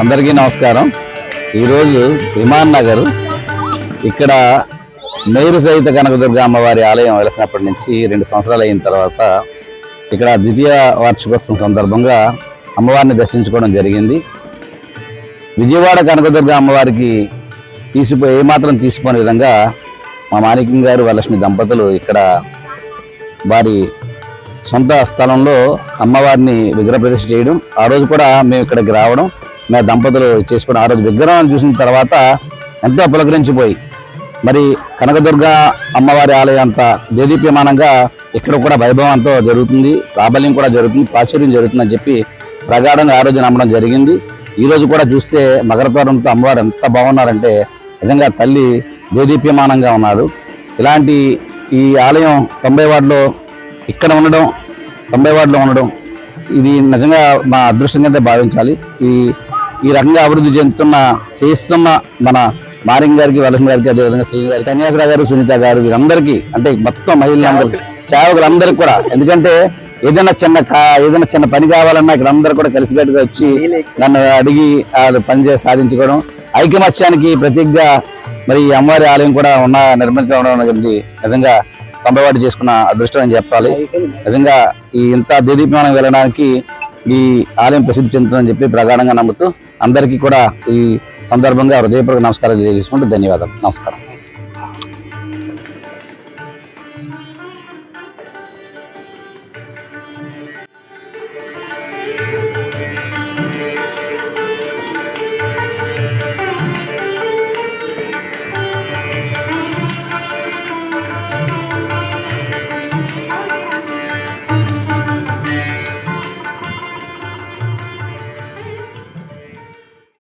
అందరికీ నమస్కారం. ఈరోజు విమాన్ నగర్ ఇక్కడ మేరు సహిత కనకదుర్గ అమ్మవారి ఆలయం వెలిసినప్పటి నుంచి 2 సంవత్సరాలు అయిన తర్వాత ఇక్కడ ద్వితీయ వార్షికోత్సవం సందర్భంగా అమ్మవారిని దర్శించుకోవడం జరిగింది. విజయవాడ కనకదుర్గ అమ్మవారికి ఏమాత్రం తీసుకునే విధంగా మా మాణిక్యం గారు వరలక్ష్మి దంపతులు ఇక్కడ వారి సొంత స్థలంలో అమ్మవారిని విగ్రహ ప్రతిష్ఠ చేయడం, ఆ రోజు కూడా మేము ఇక్కడికి రావడం, మా దంపతులు చేసుకోవడం, ఆ రోజు విగ్రహం చూసిన తర్వాత ఎంతో పులకరించిపోయి మరి కనకదుర్గ అమ్మవారి ఆలయం అంతా దేదీప్యమానంగా ఇక్కడ కూడా వైభవంతో జరుగుతుంది, ప్రాబల్యం కూడా జరుగుతుంది, ప్రాచుర్యం జరుగుతుందని చెప్పి ప్రగాఢంగా ఆ రోజు నమ్మడం జరిగింది. ఈరోజు కూడా చూస్తే మకరతోరణంతో అమ్మవారు ఎంత బాగున్నారంటే నిజంగా తల్లి దేదీప్యమానంగా ఉన్నారు. ఇలాంటి ఈ ఆలయం 90 వార్డులో ఇక్కడ ఉండడం, 90 వార్డులో ఉండడం ఇది నిజంగా మా అదృష్టంగా భావించాలి. ఈ రకంగా అభివృద్ధి చేస్తున్న మన మారింగ్ గారికి, వరలక్ష్మి గారికి, అదేవిధంగా శ్రీని గారికి, కన్యాసరావు గారు, సునీత గారు, వీరందరికీ అంటే మొత్తం మహిళలందరికీ, సేవకులందరికీ కూడా, ఎందుకంటే ఏదైనా చిన్న పని కావాలన్నా ఇక్కడ అందరూ కూడా కలిసికట్టుగా వచ్చి నన్ను అడిగి వాళ్ళు పనిచేసి సాధించుకోవడం, ఐకమత్యానికి ప్రతీకగా మరి ఈ అమ్మవారి ఆలయం కూడా నిర్మించడం అనేది నిజంగా 90 వార్డు చేసుకున్న అదృష్టం అని చెప్పాలి. నిజంగా ఈ ఇంత దేదీప్యమానం వెళ్ళడానికి ఈ ఆలయం ప్రసిద్ధి చెందుతుందని చెప్పి ప్రగాఢంగా నమ్ముతూ అందరికీ కూడా ఈ సందర్భంగా హృదయపూర్వక నమస్కారాలు తెలియజేసుకుంటూ ధన్యవాదాలు. నమస్కారం.